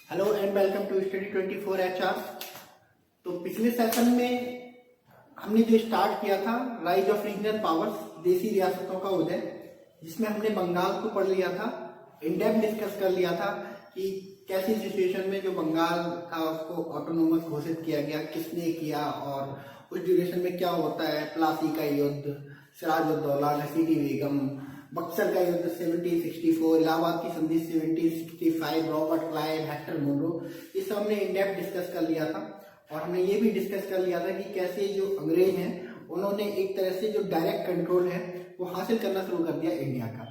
Hello and welcome to study 24 HR। तो पिछले session में हमने जो स्टार्ट किया था राइज ऑफ रीजनल पावर्स, देसी रियासतों का उदय, जिसमें हमने बंगाल को पढ़ लिया था, इन डेप्थ डिस्कस कर लिया था कि कैसी सिचुएशन में जो बंगाल था उसको ऑटोनोमस घोषित किया गया, किसने किया और उस ड्यूरेशन में क्या होता है। प्लासी का युद्ध, सिराजुद्दौला, घसीटी बेगम, बक्सर का युद्ध 1764, इलाहाबाद की संधि 1765, रॉबर्ट क्लाइव, हेक्टर मुनरो, ये सब हमने इन डेप्थ डिस्कस कर लिया था। और हमने ये भी डिस्कस कर लिया था कि कैसे जो अंग्रेज हैं उन्होंने एक तरह से जो डायरेक्ट कंट्रोल है वो हासिल करना शुरू कर दिया इंडिया का।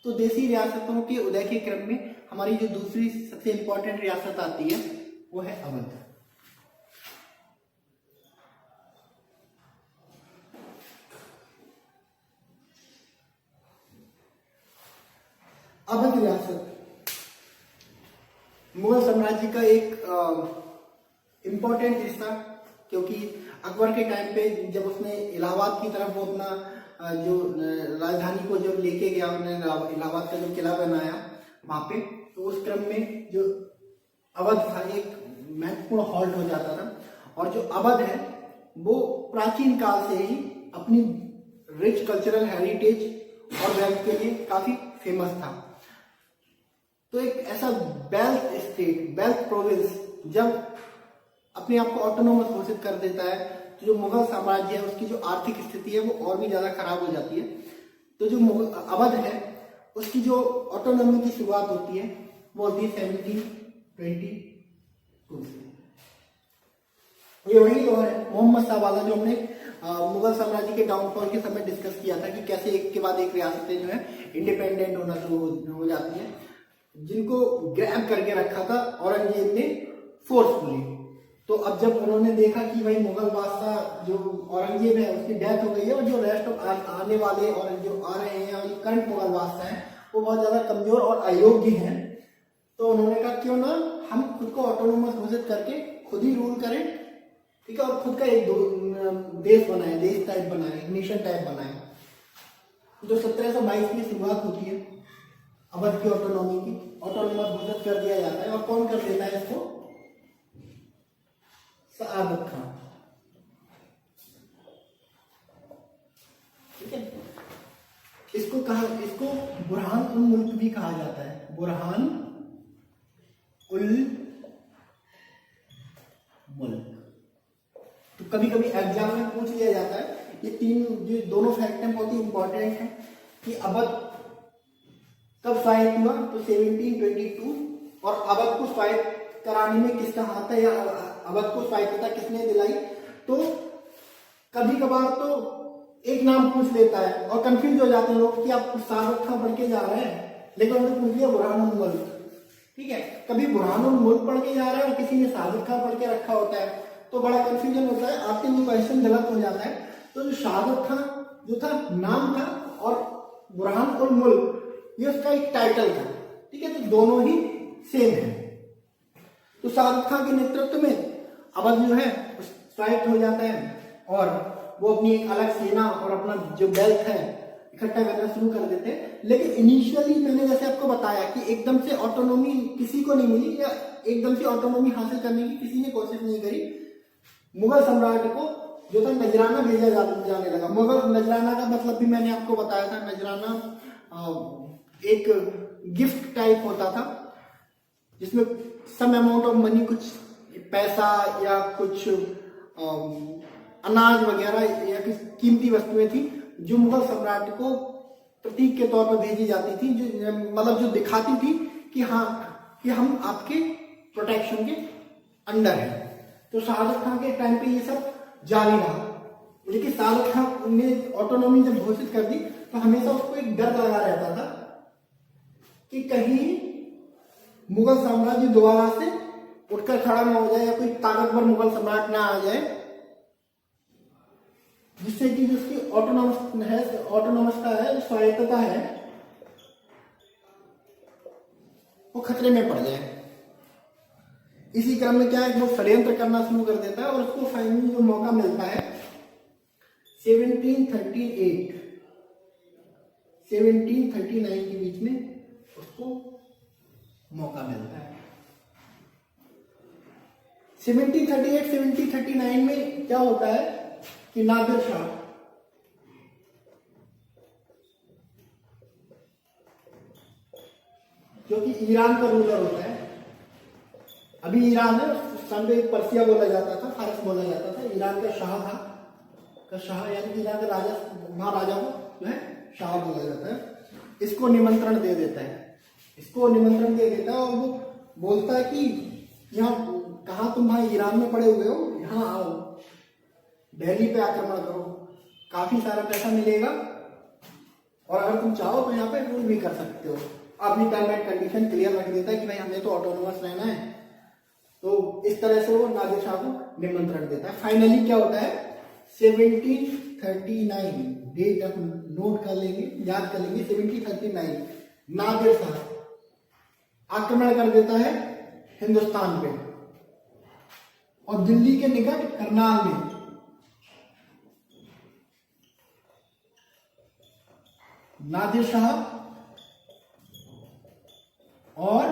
तो देसी रियासतों के उदय के क्रम में हमारी जो दूसरी सबसे इंपॉर्टेंट रियासत आती है वो है अवध। अवध रियासत मुगल साम्राज्य का एक इम्पोर्टेंट हिस्सा, क्योंकि अकबर के टाइम पे जब उसने इलाहाबाद की तरफ वो अपना जो राजधानी को जब लेके गया, उन्होंने इलाहाबाद का जो किला बनाया वहां पे, तो उस क्रम में जो अवध था एक महत्वपूर्ण हॉल्ट हो जाता था। और जो अवध है वो प्राचीन काल से ही अपनी रिच कल्चरल हेरिटेज और वेल्थ के लिए काफी फेमस था। तो एक ऐसा बेल्ट स्टेट, बेल्ट प्रोविंस जब अपने आप को ऑटोनोमस घोषित कर देता है तो जो मुगल साम्राज्य है उसकी जो आर्थिक स्थिति है वो और भी ज्यादा खराब हो जाती है। तो जो अवध है उसकी जो ऑटोनॉमी की शुरुआत होती है वो होती है 1722 से। ये वही दौर है मोहम्मद शाह वाला जो हमने मुगल साम्राज्य के डाउनफॉल के समय डिस्कस किया था कि कैसे एक के बाद एक रियासतें जो है इंडिपेंडेंट होना शुरू हो जाती हैं, जिनको ग्रैब करके रखा था औरंगजेब ने फोर्सफुली। तो अब जब उन्होंने देखा कि भाई मुगल बादशाह जो औरंगजेब है उसकी डेथ हो गई है और जो रेस्ट ऑफ आने वाले और जो आ रहे हैं और करंट मुगल बादशाह हैं वो बहुत ज्यादा कमजोर और अयोग्य हैं, तो उन्होंने कहा क्यों ना हम खुद को ऑटोनोमस घोषित करके खुद ही रूल करें, ठीक है, और खुद का एक देश बनाए, देश टाइप बनाए, नेशन टाइप बनाए। जो 1722 की शुरुआत होती है अवध की ऑटोनॉमी की, ऑटोनोमस घोषित कर दिया जाता है। और कौन कर देता है इसको? सआदत खान, ठीक है। इसको बुरहान उल मुल्क भी कहा जाता है, बुरहान उल मुल्क। तो कभी कभी एग्जाम में पूछ लिया जाता है, ये तीन जो दोनों फैक्ट हैं बहुत ही इंपॉर्टेंट है कि अवध कब स्वायत्त हुआ, तो 1722। और अवध को स्वायत्त कराने में किसका हाथ है या अवध को स्वायत्तता किसने दिलाई? तो कभी कभार तो एक नाम पूछ लेता है और कंफ्यूज हो जाते हैं लोग कि आप शाहरुख खान पढ़ के जा रहे हैं, लेकिन उन्होंने पूछ लिया बुरहानुल मुल्क, ठीक है। कभी बुरहानुल मुल्क पढ़ के जा रहे हैं और किसी ने शाहरुख खान पढ़ के रखा होता है तो बड़ा कंफ्यूजन होता है, आपके लिए क्वेश्चन गलत हो जाता है। तो जो शाहरुख खान जो था नाम था और बुरहान उल मुल्क ये उसका एक टाइटल था, ठीक है। तो दोनों ही सेम है। तो शाहरुख खान के नेतृत्व में अवध जो है स्वायत्त हो जाता है और वो अपनी एक अलग सेना और अपना जो बेल्ट है इकट्ठा करना शुरू कर देते हैं। लेकिन इनिशियली मैंने जैसे आपको बताया कि एकदम से ऑटोनॉमी किसी को नहीं मिली या एकदम से ऑटोनॉमी हासिल करने की किसी ने कोशिश नहीं करी। मुगल सम्राट को जो था नजराना भेजा जाने लगा। मुगल नजराना का मतलब भी मैंने आपको बताया था, नजराना एक गिफ्ट टाइप होता था जिसमें सम अमाउंट ऑफ मनी, कुछ पैसा या कुछ अनाज वगैरह या कुछ कीमती वस्तुएं थी जो मुगल सम्राट को प्रतीक के तौर पर भेजी जाती थी, जो मतलब जो दिखाती थी कि हाँ कि हम आपके प्रोटेक्शन के अंडर हैं। तो शाहरुख खान के टाइम पे ये सब जारी रहा, लेकिन शाहरुख खान ने ऑटोनॉमी जब घोषित कर दी तो हमेशा उसको एक डर लगा रहता था कि कहीं मुगल साम्राज्य दोबारा से उठकर खड़ा ना हो जाए या कोई ताकतवर मुगल सम्राट ना आ जाए जिससे कि जिसकी ऑटोनॉमसता है, स्वायत्तता है, वो खतरे में पड़ जाए। इसी क्रम में क्या है वो षड्यंत्र करना शुरू कर देता है और उसको फाइनली जो मौका मिलता है 1739 के बीच में उसको मौका मिलता है। 1738 1739 में क्या होता है कि नादिर शाह जो कि ईरान का रूलर होता है, अभी ईरान है, उस समय पे पर्सिया बोला जाता था, फारस बोला जाता था, ईरान का शाह था, का शाह यानी कि ईरान का राजा, महाराजा को जो है शाह बोला जाता है। इसको निमंत्रण दे देता है, इसको निमंत्रण दे देता है और वो बोलता है कि यहाँ कहाँ तुम भाई ईरान में पड़े हुए हो, यहाँ आओ, दिल्ली पे आक्रमण करो, काफी सारा पैसा मिलेगा और अगर तुम चाहो तो यहाँ पे रूल भी कर सकते हो। अपनी टर्म एंड कंडीशन क्लियर रख देता है कि भाई हमें तो ऑटोनोमस रहना है। तो इस तरह से वो नादिर शाह को निमंत्रण देता है। फाइनली क्या होता है 1739, डेट आप नोट कर लेंगे, याद कर लेंगे, 1739 नादिर शाह आक्रमण कर देता है हिंदुस्तान पे और दिल्ली के निकट करनाल में नादिर शाह और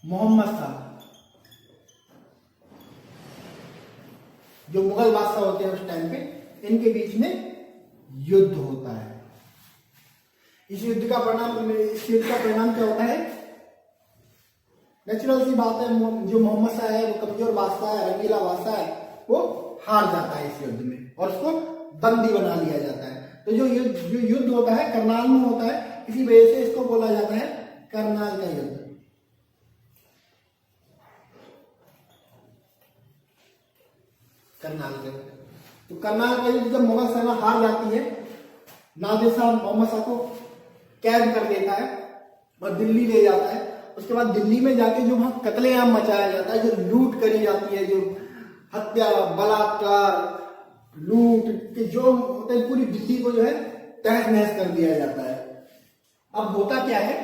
मोहम्मद शाह जो मुगल बादशाह होते हैं उस टाइम पे, इनके बीच में युद्ध होता है। इस युद्ध का परिणाम क्या होता है? नेचुरल सी बात है, जो मोहम्मद शाह है वो कमजोर बादशाह है, रंगीला बादशाह है, वो हार जाता है इस युद्ध में और उसको बंदी बना लिया जाता है। तो जो युद्ध होता है करनाल में होता है, इसी वजह से इसको बोला जाता है करनाल का युद्ध। करनाल का युद्ध, तो करनाल का युद्ध जब मुगल सेना हार जाती है, नादिर शाह मोहम्मद शाह को कैद कर लेता है और दिल्ली ले जाता है। उसके बाद दिल्ली में जाके जो वहां कत्लेआम मचाया जाता है, जो लूट करी जाती है, जो हत्या, बलात्कार, लूट के जो होते हैं, पूरी दिल्ली को जो है तहस नहस कर दिया जाता है। अब होता क्या है,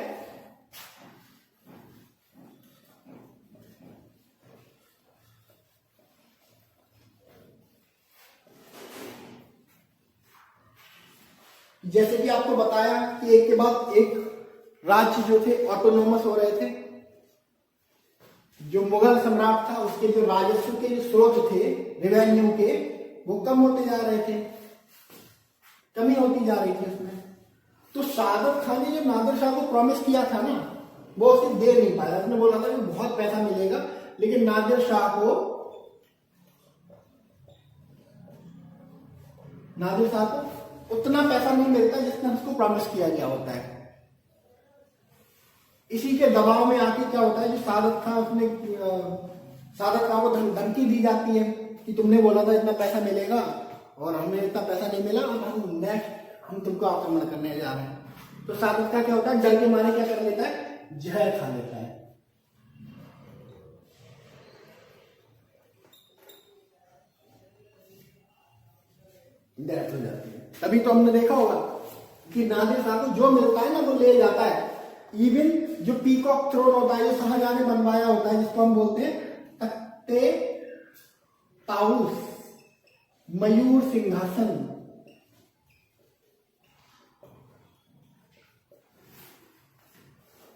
जैसे कि आपको बताया कि एक के बाद एक राज्य जो थे ऑटोनोमस हो रहे थे। जो मुगल सम्राट था उसके जो राजस्व के जो स्रोत थे, रेवेन्यू के, वो कम होते जा रहे थे, कमी होती जा रही थी उसमें। तो सादत खान ने जो नादिर शाह को प्रॉमिस किया था ना, वो उसे दे नहीं पाया। उसने बोला था कि बहुत पैसा मिलेगा, लेकिन नादिर शाह को उतना पैसा नहीं मिलता जितना उसको प्रॉमिस किया गया होता है। इसी के दबाव में आके क्या होता है, जो सादत खान को धमकी दी जाती है कि तुमने बोला था इतना पैसा मिलेगा और हमें इतना पैसा नहीं मिला, अब हम तुमको आक्रमण करने जा रहे हैं। तो सादत खान क्या होता है, डर के मारे क्या कर लेता है, जहर खा लेता है। डेथ हो जाती है। तभी तो हमने देखा होगा कि नादिर शाह को जो मिलता है ना वो ले जाता है। इवन जो पीकॉक थ्रोन होता है, जो शाहजहां ने बनवाया होता है, जिसको हम बोलते हैं तख्ते ताऊस, मयूर सिंहासन,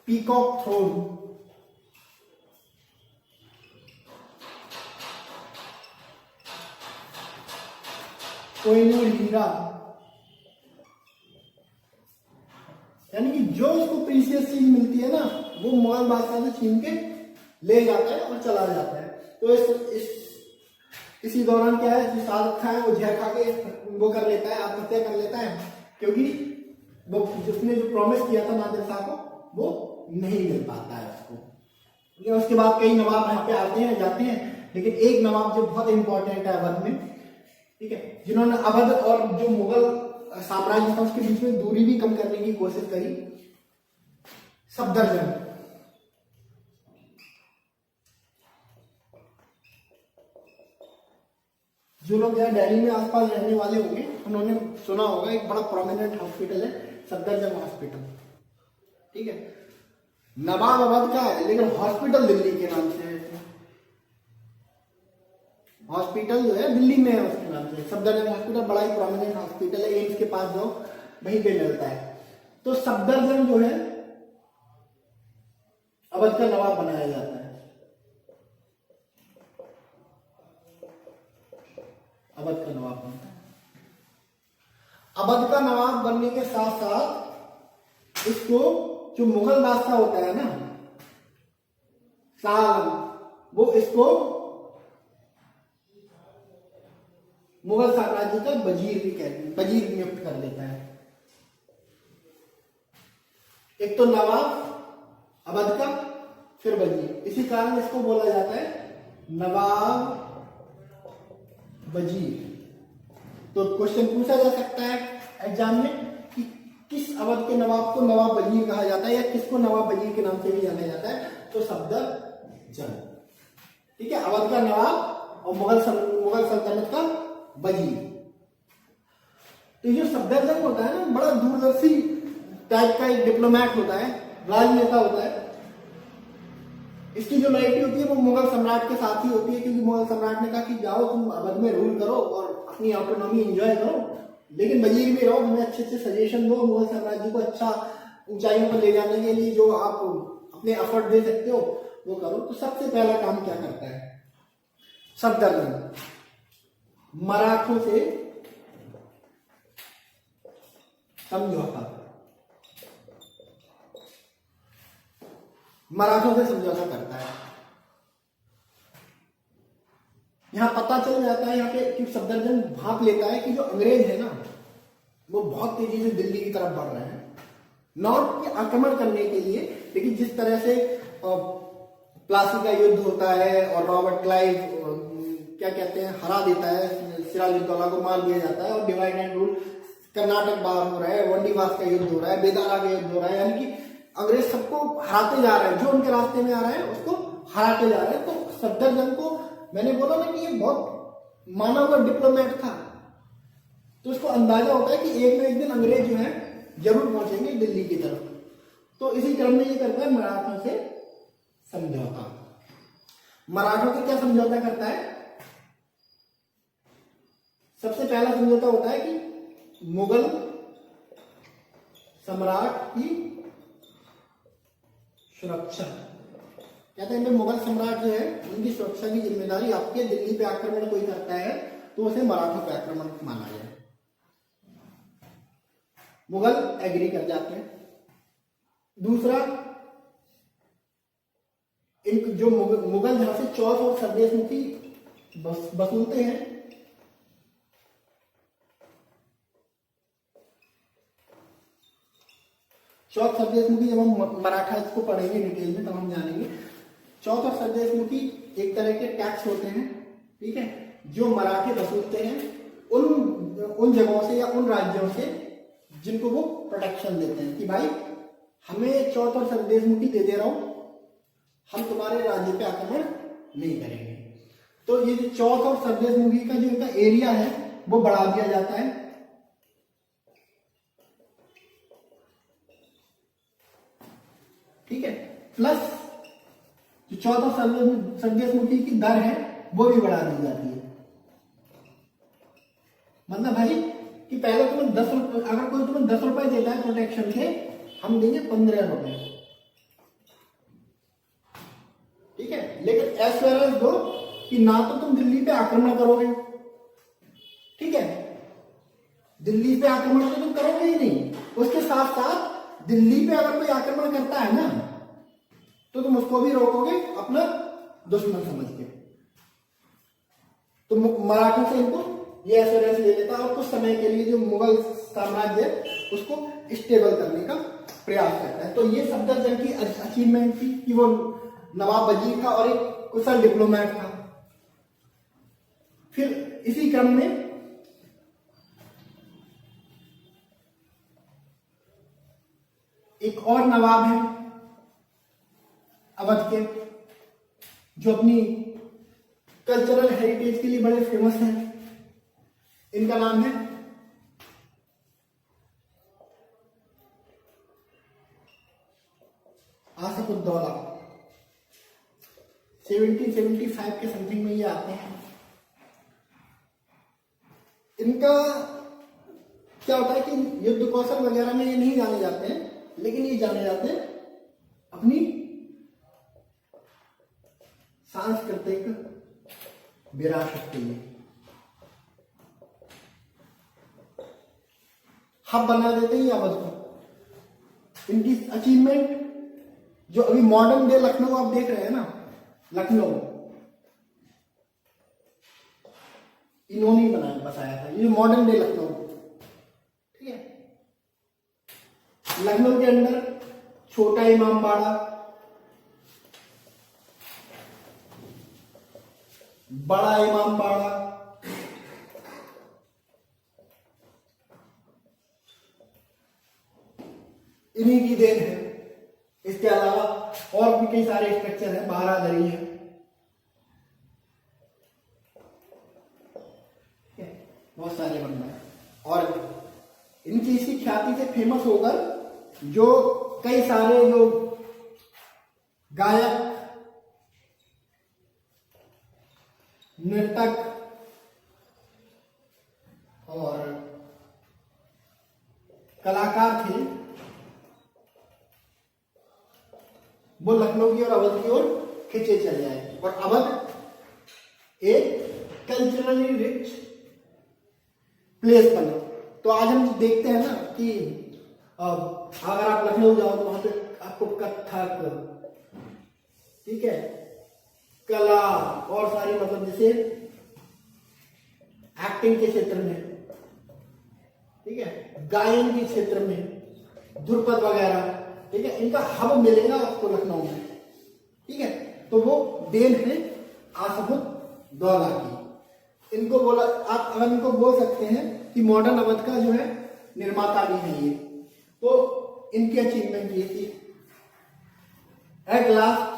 पीकॉक थ्रोन, कोहिनूर हीरा, यानी कि जो उसको प्रीशियस चीज मिलती है ना, वो मुगल बादशाह से छीन के ले जाता है और चला जाता है। तो इसी दौरान क्या है, जो सादत खान है वो जहर खा के वो कर लेता है, आत्महत्या कर लेता है, क्योंकि वो जिसने जो प्रॉमिस किया था नादिर शाह को वो नहीं मिल पाता है उसको। उसके बाद कई नवाब यहाँ पे आते हैं जाते हैं, लेकिन एक नवाब जो बहुत इंपॉर्टेंट है अवध में, ठीक है, जिन्होंने अवध और जो मुगल साम्राज्य था उसके बीच में दूरी भी कम करने की कोशिश करी, सफदरजंग। जो लोग यहाँ दिल्ली में आसपास रहने वाले होंगे उन्होंने सुना होगा, एक बड़ा प्रोमिनेंट हॉस्पिटल है सफदरजंग हॉस्पिटल, ठीक है। नवाब अवध का है लेकिन हॉस्पिटल दिल्ली के नाम से है। हॉस्पिटल जो है दिल्ली में है उसके नाम से, सफदरजंग हॉस्पिटल बड़ा ही प्रोमिनेंट हॉस्पिटल है, एम्स के पास जाओ वहीं पे मिलता है। तो सफदरजंग जो है अवध का नवाब बनाया जाता है। अवध का नवाब बनता है। अवध का नवाब बनने के साथ साथ इसको जो मुगल बादशाह होता है ना शाह आलम, वो इसको मुगल साम्राज्य का वजीर भी कहते हैं, वजीर नियुक्त कर देता है। एक तो नवाब अवध का, फिर वजीर, इसी कारण इसको बोला जाता है नवाब वजीर। तो क्वेश्चन पूछा जा सकता है एग्जाम में कि किस अवध के नवाब को नवाब वजीर कहा जाता है या किसको नवाब वजीर के नाम से भी जाना जाता है, तो सफदरजंग। ठीक है, अवध का नवाब और मुगल सल्तनत का वजीर। तो ये जो सफदरजंग होता है ना, बड़ा दूरदर्शी टाइप का एक डिप्लोमैट होता है, राजनेता होता है। इसकी जो लॉयल्टी होती है वो मुगल सम्राट के साथ ही होती है, क्योंकि मुगल सम्राट ने कहा कि जाओ तुम अवध में रूल करो और अपनी ऑटोनॉमी एंजॉय करो, लेकिन वजीर भी रहो, हमें अच्छे अच्छे सजेशन दो, मुगल साम्राज्य को अच्छा ऊंचाइयों पर ले जाने के लिए जो आप अपने एफर्ट दे सकते हो वो करो। तो सबसे पहला काम क्या करता है सफदरजंग? मराठों से समझौता, मराठों से समझौता करता है। यहां पता चल जाता है यहाँ पे कि सफदरजंग भांप लेता है कि जो अंग्रेज है ना वो बहुत तेजी से दिल्ली की तरफ बढ़ रहे हैं नॉर्थ के आक्रमण करने के लिए। लेकिन जिस तरह से प्लासी का युद्ध होता है और रॉबर्ट क्लाइव क्या कहते हैं हरा देता है, सिराजुद्दौला को मार दिया जाता है और डिवाइड एंड रूल कर्नाटक बाहर हो रहा है, वंडीवास का युद्ध हो रहा है, बेदारा का युद्ध हो रहा है, यानी कि अंग्रेज सबको हराते जा रहे हैं, जो उनके रास्ते में आ रहा है उसको हराते जा रहे हैं। तो सफदरजंग को मैंने बोला ना कि ये बहुत माना हुआ डिप्लोमेट था, तो उसको अंदाजा होता है कि एक ना एक दिन अंग्रेज जो है जरूर पहुंचेंगे दिल्ली की तरफ। तो इसी क्रम में ये करता है मराठों से समझौता। मराठों से क्या समझौता करता है? सबसे पहला समझौता होता है कि मुगल सम्राट की सुरक्षा, कहते हैं मुगल सम्राट जो है उनकी सुरक्षा की जिम्मेदारी आपके, दिल्ली पे आक्रमण कोई करता है तो उसे मराठों पे आक्रमण माना जाए। मुगल एग्री कर जाते हैं। दूसरा, इन जो मुगल जहां से चौथ और सरदेशमुखी वसूलते हैं, चौथ सरदेशमुखी, जब हम मराठा इसको पढ़ेंगे डिटेल में तब हम जानेंगे। चौथ और सरदेशमुखी एक तरह के टैक्स होते हैं, ठीक है, जो मराठे वसूलते हैं उन जगहों से या उन राज्यों से जिनको वो प्रोटेक्शन देते हैं कि भाई हमें चौथ और सरदेशमुखी दे दे रहा हूं, हम तुम्हारे राज्य पे आक्रमण नहीं करेंगे। तो ये जो चौथ और सरदेशमुखी का जो इनका एरिया है वो बढ़ा दिया जाता है। ठीक है, प्लस जो चौथ और सरदेशमुखी की दर है वो भी बढ़ा दी जाती है। मतलब भाई कि पहले तुम्हें 10 रुपए, अगर कोई तुम्हें 10 रुपए देता है प्रोटेक्शन के, हम देंगे 15 रुपए। ठीक है, लेकिन एश्योरेंस दो कि ना तो तुम दिल्ली पे आक्रमण करोगे, ठीक है, दिल्ली पे आक्रमण तो तुम करोगे ही नहीं, उसके साथ साथ दिल्ली पे अगर कोई आक्रमण करता है ना तो तुम उसको भी रोकोगे अपना दुश्मन समझ के। तो मराठों से इनको ये एश्योरेंस ले लेता है और कुछ समय के लिए जो मुगल साम्राज्य उसको स्टेबल करने का प्रयास करता है। तो ये सफदरजंग की अचीवमेंट थी कि वो नवाब वजीर था और एक कुशल डिप्लोमेट था। फिर इसी क्रम में एक और नवाब है अवध के जो अपनी कल्चरल हेरिटेज के लिए बड़े फेमस हैं। इनका नाम है आसिफउद्दौला। 1775 के समथिंग में ये आते हैं। इनका क्या होता है कि युद्ध कौशल वगैरह में ये नहीं जाने जाते हैं, लेकिन ये जाने जाते हैं अपनी सांस्कृतिक विरासत के लिए। हब बना देते हैं अवध को। इनकी अचीवमेंट जो अभी मॉडर्न डे लखनऊ आप देख रहे हैं ना, लखनऊ इन्होंने ही बनाया बताया था, ये मॉडर्न डे लखनऊ, ठीक है। लखनऊ के अंदर छोटा इमामबाड़ा, बड़ा इमामबाड़ा, इन्हीं की देन है। इसके अलावा और भी कई सारे स्ट्रक्चर है, बारादरी है, बहुत सारे बन रहे हैं। और इनकी इसकी ख्याति से फेमस होकर जो कई सारे जो गायक, नर्तक और कलाकार थे, वो लखनऊ की और अवध की ओर खींचे चले आए। और अवध एक कल्चरली रिच प्लेस बना। तो आज हम देखते हैं ना कि अगर आप लखनऊ जाओ तो वहां पे आपको कथक, ठीक है, कला और सारी मतलब जैसे एक्टिंग के क्षेत्र में, ठीक है, गायन के क्षेत्र में, ध्रुपद वगैरह, ठीक है, इनका हब मिलेगा आपको लखनऊ में, ठीक है। तो वो देन है आसफुद्दौला की। इनको बोला आप, अगर इनको बोल सकते हैं कि मॉडर्न अवध का जो है निर्माता भी है ये। तो इनकी अचीवमेंट ये थी। एट लास्ट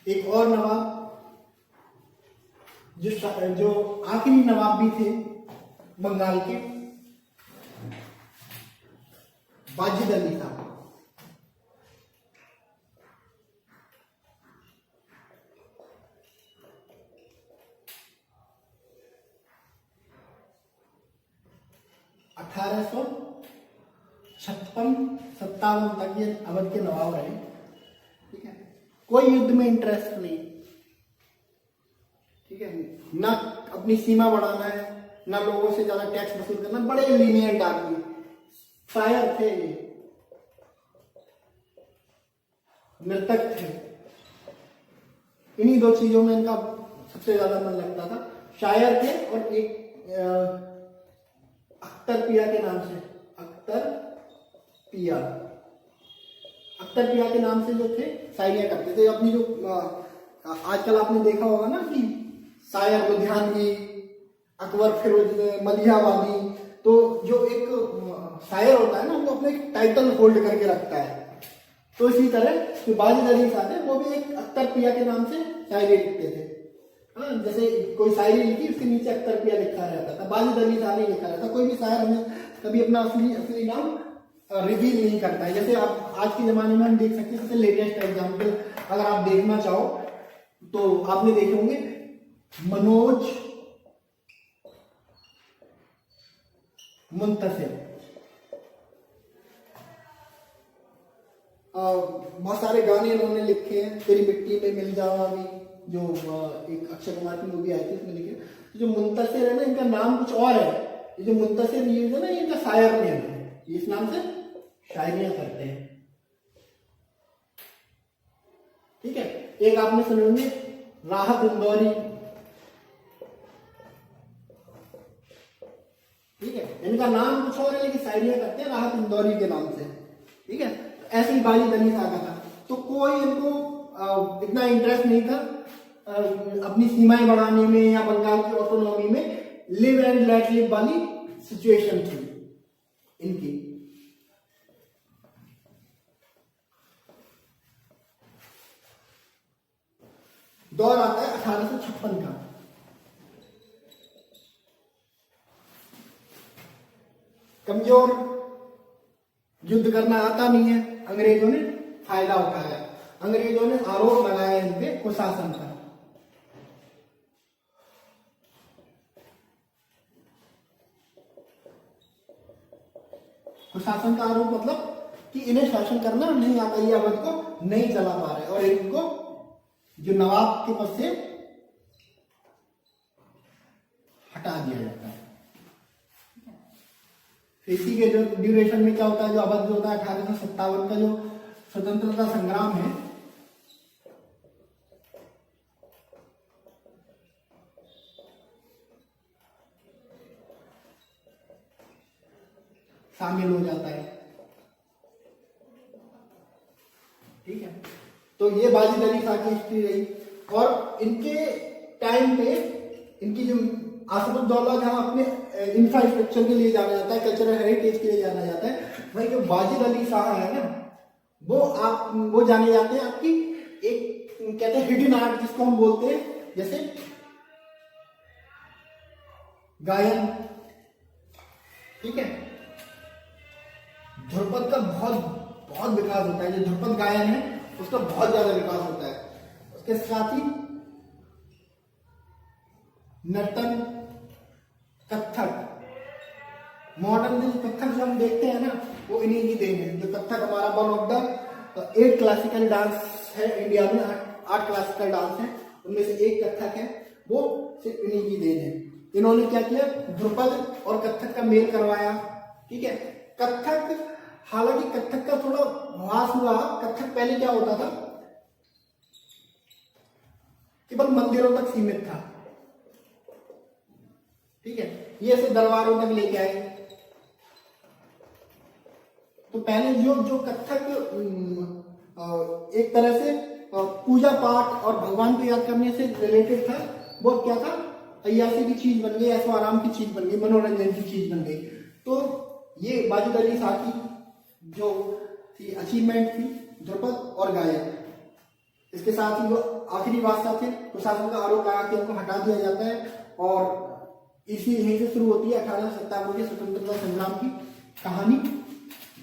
एक और नवाब जो आखिरी नवाब भी थे बंगाल के, वाजिद अली साहब। अठारह सौ 56-57 तक ये अवध के नवाब रहे, ठीक है। कोई युद्ध में इंटरेस्ट नहीं, ठीक है, ना अपनी सीमा बढ़ाना है, ना लोगों से ज्यादा टैक्स वसूल करना, बड़े लीनियंट आदमी, शायर थे, नर्तक थे। इन्हीं दो चीजों में इनका सबसे ज्यादा मन लगता था। शायर थे और एक अख्तर पिया के नाम से, अख्तर पिया के नाम से जो थे शायरियां करते थे। अपनी जो आजकल आपने देखा होगा ना कि शायर लुधियानवी, अकबर फिरोज मलिहाबादी, तो जो एक शायर होता है ना वो अपने टाइटल होल्ड करके रखता है। तो इसी तरह जो वाजिद अली साहब है वो भी एक अख्तर पिया के नाम से शायरी लिखते थे। हाँ, जैसे कोई शायरी लिखी उसके नीचे अख्तर पिया लिखा रहता था, वाजिद अली साहब नहीं लिखा रहता। कोई भी शायर हमें कभी अपना असली नाम रिवील नहीं करता है। जैसे आप आज के जमाने में हम देख सकते हैं, सबसे लेटेस्ट एग्जाम्पल अगर आप देखना चाहो तो आपने देखे होंगे मनोज मुंतसिर। बहुत सारे गाने इन्होंने लिखे हैं, तेरी मिट्टी में मिल जावा भी, जो एक अक्षय कुमार की मूवी आई थी उसमें लिखे। जो मुंतसिर है ना, इनका नाम कुछ और है। ये जो मुंतसिर यूज है ना, इनका शायर नेम है, इस नाम से शायरियां करते हैं, ठीक है। एक आपने सुने होंगे राहत इंदौरी, ठीक है, इनका नाम कुछ और है लेकिन शायरियां करते हैं राहत इंदौरी के नाम से, ठीक है। ऐसे ही वाजिद अली साहब का था। तो कोई इनको इतना इंटरेस्ट नहीं था अपनी सीमाएं बढ़ाने में या बंगाल की ऑटोनॉमी में। लिव एंड लेट लिव वाली सिचुएशन थी इनकी। दौर आता है 1856 का। कमजोर, युद्ध करना आता नहीं है, अंग्रेजों ने फायदा उठाया। अंग्रेजों ने आरोप लगाया इन पे कुशासन का। कुशासन का आरोप मतलब कि इन्हें शासन करना नहीं आता, ये अवध को नहीं चला पा रहे और इनको जो नवाब के पद से हटा दिया जाता है। इसी के जो ड्यूरेशन में क्या होता है, जो अवध जो होता है 1857 का जो स्वतंत्रता संग्राम है, शामिल हो जाता है। ठीक है, तो ये वाजिद अली शाह की हिस्ट्री रही। और इनके टाइम पे इनकी जो आसफुद्दौला जहां अपने इंफ्रास्ट्रक्चर के लिए जाना जाता है, कल्चरल हेरिटेज के लिए जाना जाता है, वही जो वाजिद अली शाह है ना, वो जाने जाते हैं आपकी एक कहते हैं हिडन आर्ट जिसको हम बोलते हैं, जैसे गायन। ठीक है, ध्रुपद का बहुत विकास होता है, जो ध्रुपद गायन है उसका बहुत ज्यादा विकास होता है। उसके साथ ही नर्तन, कथक, मॉडर्न जो कथक जो हम देखते हैं ना, वो इन्हीं की देन है। जो कथक हमारा one of the 8 classical dance है इंडिया में, 8 क्लासिकल डांस है, उनमें से एक कथक है, वो सिर्फ इन्हीं की देन है। इन्होंने क्या किया, ध्रुपद और कथक का मेल करवाया। ठीक है, कथक, हालांकि कथक का थोड़ा ह्रास हुआ। कथक पहले क्या होता था, केवल मंदिरों तक सीमित था। ठीक है, ये ऐसे दरबारों तक लेके आए। तो पहले जो कथक एक तरह से पूजा पाठ और भगवान को याद करने से रिलेटेड था, वो क्या था, अय्यासी की चीज बन गई, ऐसो आराम की चीज बन गई, मनोरंजन की चीज बन गई। तो ये वाजिद अली शाह की जो थी अचीवमेंट थी, ध्रुपद और गायन। इसके साथ ही जो आखिरी बादशाह थे, प्रशासन का आरोप लगा के उनको हटा दिया जाता है, और इसी यहीं से शुरू होती है 1857 के स्वतंत्रता संग्राम की कहानी।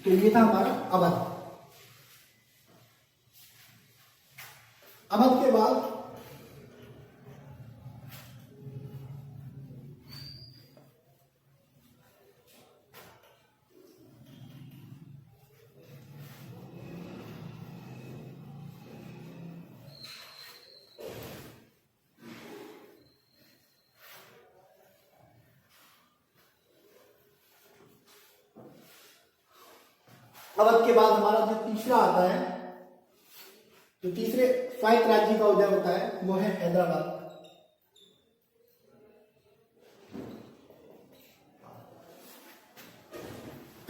तो ये था हमारा अवध। अवध के बाद अवध के बाद हमारा जो तीसरा आता है, जो तीसरे स्वायत्त राज्य का उदय होता है, वो है हैदराबाद।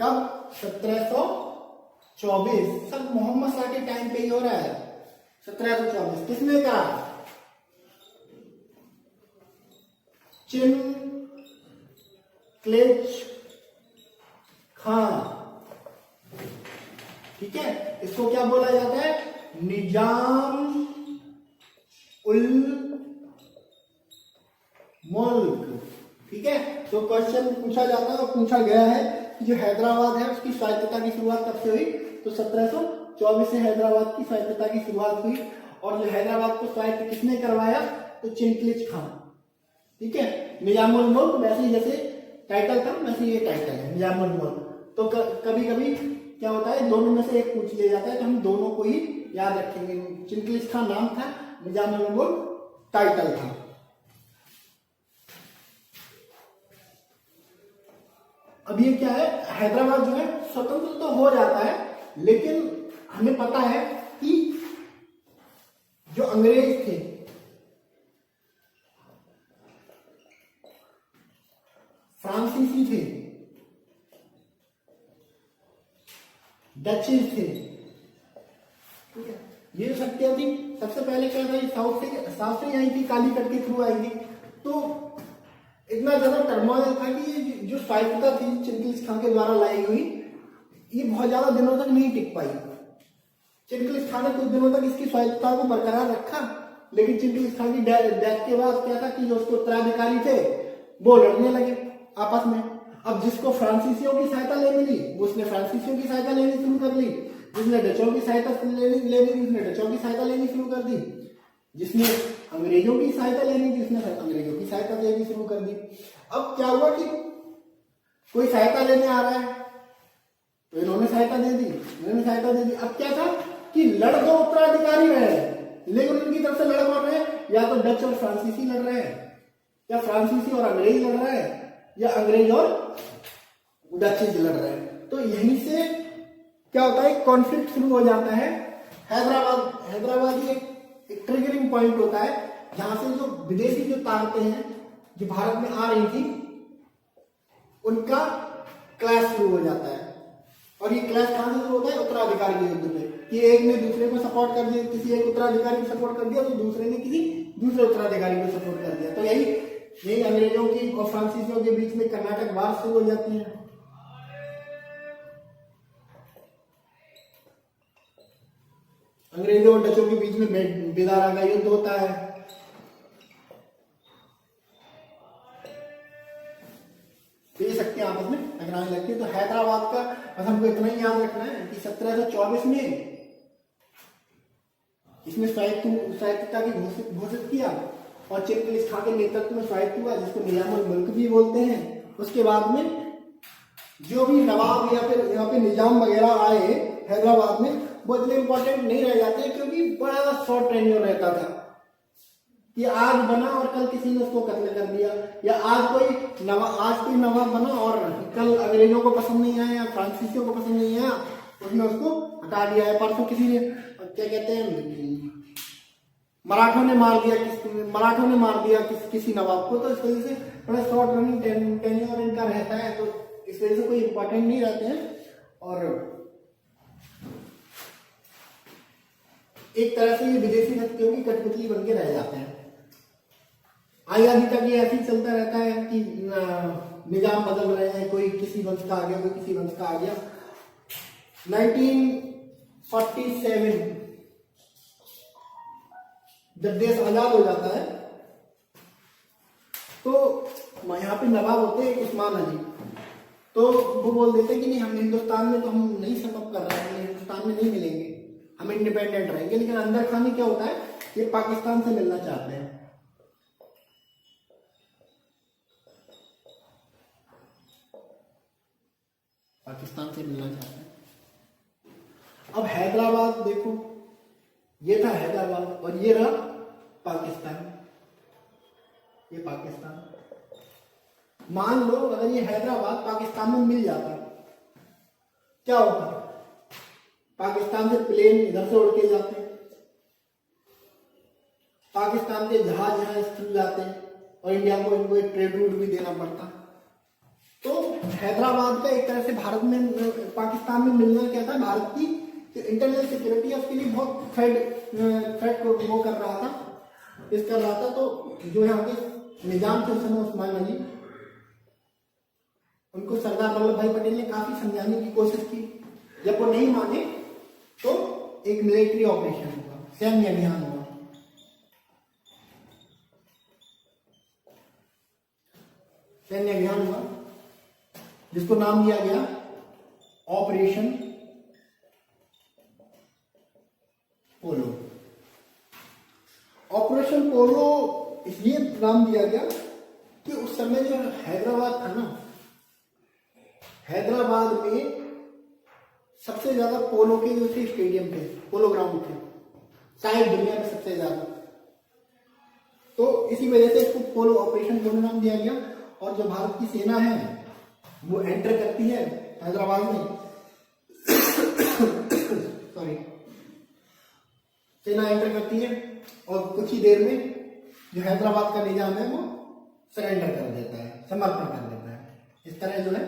कब, 1724। सब मोहम्मद शाह के टाइम पे ही हो रहा है। 1724 किसने कहा, चिंगलेज खान। ठीक है, इसको क्या बोला जाता है, निजाम उल मुल्क। ठीक है, तो क्वेश्चन पूछा जाता है और पूछा गया है कि जो हैदराबाद है उसकी स्वायत्तता की शुरुआत कब से हुई, तो 1724 से हैदराबाद की स्वायत्तता की शुरुआत हुई। और जो हैदराबाद को स्वायत्त किसने करवाया, तो चिंगलेज खान। ठीक है, निजामुल मुल्क वैसे जैसे टाइटल था वैसे ये टाइटल है, निजामुल मुल्क। तो कभी कभी क्या होता है, दोनों में से एक पूछ लिया जाता है, तो हम दोनों को ही याद रखेंगे। चिंगलेज खान नाम था, निजामुल मुल्क टाइटल था। अब ये क्या है, हैदराबाद जो है स्वतंत्र तो हो जाता है, लेकिन हमें पता है कि जो अंग्रेज थे, फ्रांसीसी थे, डचेस थे। ठीक है, ये शक्तियां थी। सबसे पहले क्या था, साउथ से आई थी, कालीकट के थ्रू आई थी। तो इतना ज्यादा टर्मोइल था कि ये जो स्वायत्तता थी चिंगलेज खान के द्वारा लाई हुई, ये बहुत ज्यादा दिनों तक नहीं टिक पाई। चिंगलेज खान ने कुछ दिनों तक इसकी स्वायत्तता को बरकरार रखा, लेकिन चिंगलेज खान की डेथ के बाद क्या था कि जो उसके उत्तराधिकारी थे वो लड़ने लगे आपस में। अब जिसको फ्रांसीसियों की सहायता ले मिली, वो उसने फ्रांसीसियों की सहायता लेनी शुरू कर ली। जिसने डचों की सहायता लेनी उसने डचों की सहायता लेनी शुरू कर दी। जिसने अंग्रेजों की सहायता लेनी थी उसने अंग्रेजों की सहायता लेनी शुरू कर दी। अब क्या हुआ कि कोई सहायता लेने आ रहा है तो इन्होंने सहायता दे दी, इन्होंने सहायता दे दी। अब क्या था कि लड़ दो उत्तराधिकारी रहे, लेकिन उनकी तरफ से लड़ कौन रहे, या तो डच और फ्रांसीसी लड़ रहे हैं। या फ्रांसीसी और अंग्रेज लड़ रहे हैं या अंग्रेज और डचीज लड़ रहे हैं। तो यहीं से क्या होता है, कॉन्फ्लिक्ट शुरू हो जाता है। हैदराबाद ही एक ट्रिगरिंग पॉइंट होता है जहां से जो विदेशी जो ताकतें हैं जो भारत में आ रही थी उनका क्लैश शुरू हो जाता है। और ये क्लैश कहां से शुरू होता है, उत्तराधिकारी के युद्ध में, कि एक ने दूसरे को सपोर्ट कर दिया, किसी एक उत्तराधिकारी को सपोर्ट कर दिया तो दूसरे ने किसी दूसरे उत्तराधिकारी को सपोर्ट कर दिया। तो यही अंग्रेजों की और फ्रांसीसियों के बीच में कर्नाटक वार शुरू हो जाती है। अंग्रेजों और डचों के बीच में बेदारा का युद्ध होता है। तो ये शक्तियां आपस में टकराने लगती है। तो हैदराबाद का बस हमको इतना ही याद रखना है कि 1724 में इसमें स्वायत्तता की घोषित किया और चिरकुलिस खां के नेतृत्व में स्वायत्त हुआ, जिसको निजामुल मुल्क भी बोलते हैं। उसके बाद में जो भी नवाब या फिर यहाँ पे निजाम वगैरह आए हैदराबाद में, वो इतने इंपॉर्टेंट नहीं रह जाते क्योंकि बड़ा शॉर्ट टेन्योर रहता था कि आज बना और कल किसी ने उसको कत्ल कर दिया, या आज कोई नवाब बना और कल अंग्रेजों को पसंद नहीं आया या फ्रांसीसियों को पसंद नहीं आया, उसने उसको हटा दिया है। परसों किसी ने क्या कहते हैं, मराठों ने मार दिया किसी नवाब को। तो इस वजह से बड़ा शॉर्ट रनिंग टेन्योर इनका रहता है, तो इस वजह से कोई इंपॉर्टेंट नहीं रहते हैं और एक तरह से ये विदेशी शक्तियों की कठपुतली बन के रह जाते हैं। आजादी तक ये ऐसे ही चलता रहता है कि निजाम बदल रहे हैं, कोई किसी वंश का आ गया, कोई किसी वंश का आ गया। 1947 जब देश आजाद हो जाता है तो यहाँ पे नवाब होते हैं उस्मान अली। तो वो बोल देते हैं कि नहीं, हम हिंदुस्तान में तो हम नहीं सपोर्ट कर रहे हैं, हिंदुस्तान में नहीं मिलेंगे, हम इंडिपेंडेंट रहेंगे। लेकिन अंदर खाने क्या होता है, ये पाकिस्तान से मिलना चाहते हैं। पाकिस्तान से मिलना चाहते हैं। अब हैदराबाद देखो, ये था हैदराबाद और ये रहा पाकिस्तान, ये पाकिस्तान। मान लो अगर ये हैदराबाद पाकिस्तान में मिल जाता, क्या होता, पाकिस्तान से प्लेन इधर से उड़ के जाते, पाकिस्तान के जहाज यहाँ स्थिर जाते और इंडिया को इनको एक ट्रेड रूट भी देना पड़ता। तो हैदराबाद का एक तरह से भारत में पाकिस्तान में मिलना क्या था, भारत की इंटरनल सिक्योरिटी उसके लिए बहुत थ्रेट वो कर रहा था। तो जो यहाँ के निजाम थे उस्मान अली, उनको सरदार वल्लभ भाई पटेल ने काफी समझाने की कोशिश की। जब वो नहीं माने तो एक मिलिट्री ऑपरेशन हुआ, सैन्य अभियान हुआ। सैन्य अभियान हुआ जिसको नाम दिया गया ऑपरेशन पोलो। ऑपरेशन पोलो इसलिए नाम दिया गया कि उस समय जो हैदराबाद था ना, हैदराबाद में सबसे ज्यादा पोलो के जो थे स्टेडियम थे, पोलो ग्राउंड थे, शायद दुनिया में सबसे ज्यादा। तो इसी वजह से इसको पोलो ऑपरेशन पोलो नाम दिया गया। और जो भारत की सेना है वो एंटर करती है हैदराबाद में सॉरी, सेना एंटर करती है और कुछ ही देर में जो हैदराबाद का निजाम है वो सरेंडर कर देता है, समर्पण कर देता है। इस तरह जो है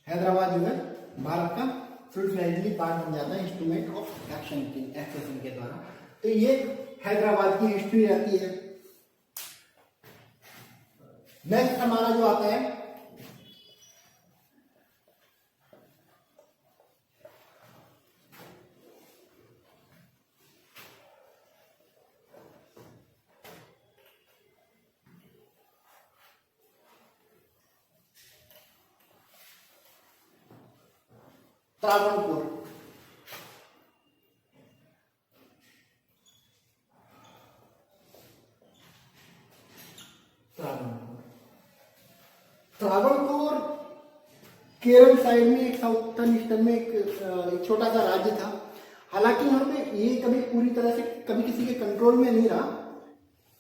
हैदराबाद जो है भारत का फुल फ्लेज्डली पार्ट बन जाता है इंस्ट्रूमेंट ऑफ एक्शन के द्वारा। तो ये हैदराबाद की हिस्ट्री रहती है। नेक्स्ट हमारा जो आता है त्रावणकोर। त्रावणकोर केरल साइड में एक साउथर्न ईस्टर्न में एक छोटा सा राज्य था। हालांकि यहाँ पे ये कभी पूरी तरह से कभी किसी के कंट्रोल में नहीं रहा,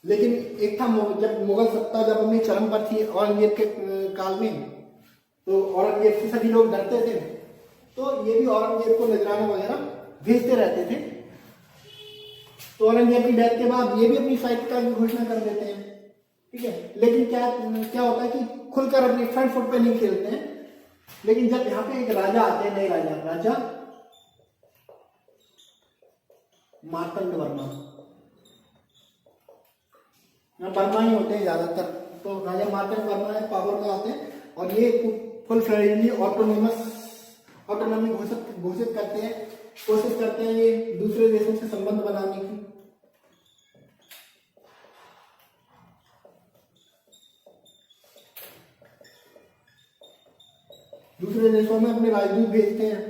लेकिन एक था जब मुगल सत्ता जब अपनी चरम पर थी औरंगजेब के काल में, तो औरंगजेब से सभी लोग डरते थे, तो ये भी औरंगजेब को नजराना वगैरह भेजते रहते थे। तो औरंगजेब की डेथ के बाद ये भी अपनी साइड का घोषणा कर देते हैं, ठीक है। लेकिन क्या क्या होता है कि खुलकर अपनी फ्रंट फुट पे नहीं खेलते हैं। लेकिन जब यहाँ पे एक राजा आते हैं, नए राजा मार्तंड वर्मा, यहाँ वर्मा ही होते हैं ज्यादातर, तो राजा मार्तंड वर्मा पावर में आते हैं और ये फुल फ्लेजली ऑटोनॉमी घोषित करते हैं, कोशिश करते हैं ये दूसरे देशों से संबंध बनाने की। दूसरे देशों में अपने राजदूत भेजते हैं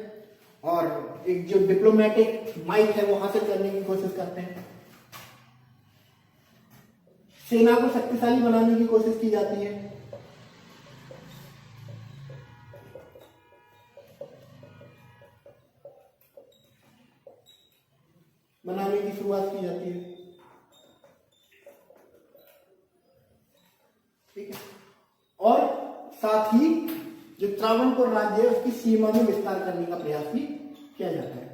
और एक जो डिप्लोमेटिक माइक है वो हासिल करने की कोशिश करते हैं। सेना को शक्तिशाली बनाने की कोशिश की जाती है। बनाने की शुरुआत की जाती है, ठीक है। और साथ ही जो त्रावणकोर राज्य है उसकी सीमा में विस्तार करने का प्रयास भी किया जाता है।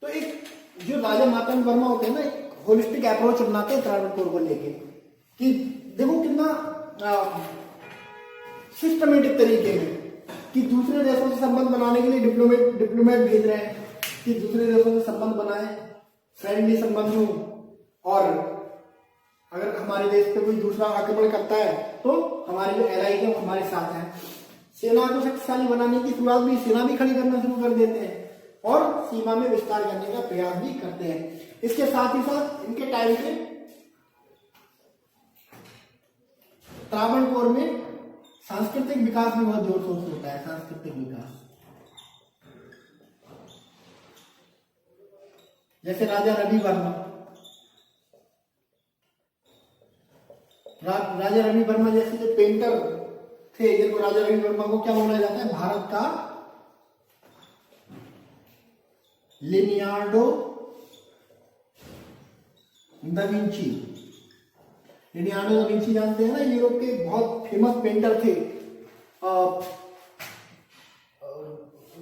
तो एक जो राजा मार्तंड वर्मा होते हैं ना, एक होलिस्टिक अप्रोच अपनाते हैं त्रावणकोर को लेके, कि देखो कितना सिस्टमेटिक तरीके में कि दूसरे देशों से संबंध बनाने के लिए डिप्लोमेट भेज रहे हैं कि दूसरे देशों से संबंध बनाए, फ्रेंडली संबंध हो, और अगर हमारे देश पे कोई दूसरा आक्रमण करता है तो हमारे जो एलाइज है वो हमारे साथ हैं। सेना को शक्तिशाली बनाने की शुरुआत भी, सेना भी खड़ी करना शुरू कर देते हैं और सीमा में विस्तार करने का प्रयास भी करते हैं। इसके साथ ही साथ इनके टाइम पे त्रावणकोर में सांस्कृतिक विकास भी बहुत जोर शोर से होता है। सांस्कृतिक विकास, जैसे राजा रवि वर्मा, राजा रवि वर्मा जैसे जो पेंटर थे, जिनको राजा रवि वर्मा को क्या बोला जाता है, भारत का Leonardo da Vinci. Leonardo da Vinci जानते हैं ना, यूरोप के बहुत फेमस पेंटर थे।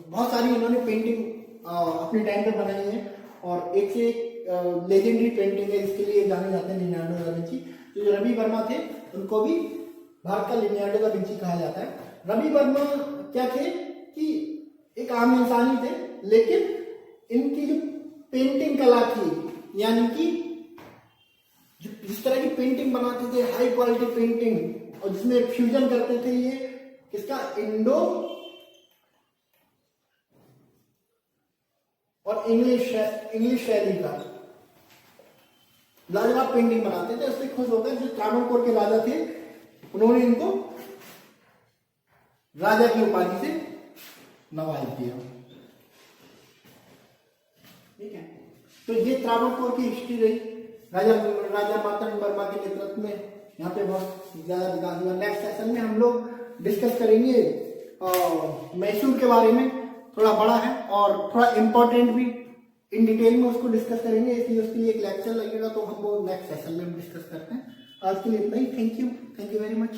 बहुत सारी इन्होंने पेंटिंग अपने टाइम पे बनाई है और एक से एक लेजेंडरी पेंटिंग है, इसके लिए जाने जाते हैं लियोनार्डो दा विंची। जो रवि वर्मा थे उनको भी भारत का लियोनार्डो दा विंची कहा जाता है। रवि वर्मा क्या थे कि एक आम इंसान ही थे, लेकिन इनकी जो पेंटिंग कला थी, यानी कि जिस तरह की पेंटिंग बनाते थे, हाई क्वालिटी पेंटिंग, और जिसमें फ्यूजन करते थे ये इसका इंडो और इंग्लिश शैली का लाजवाब पेंटिंग बनाते थे। उससे खुश होकर जो त्रावणकोर के राजा थे उन्होंने इनको राजा की उपाधि से नवाज दिया, ठीक है। तो ये त्रावणकोर की हिस्ट्री रही राजा मार्तंड वर्मा के नेतृत्व में। यहाँ पे बहुत ज्यादा विकास हुआ। नेक्स्ट सेशन में हम लोग डिस्कस करेंगे मैसूर के बारे में, थोड़ा बड़ा है और थोड़ा इम्पोर्टेंट भी, इन डिटेल में उसको डिस्कस करेंगे, इसलिए उसके लिए एक लेक्चर लगेगा, तो हम वो नेक्स्ट सेशन में डिस्कस करते हैं। आज के लिए इतना ही। Thank you very much.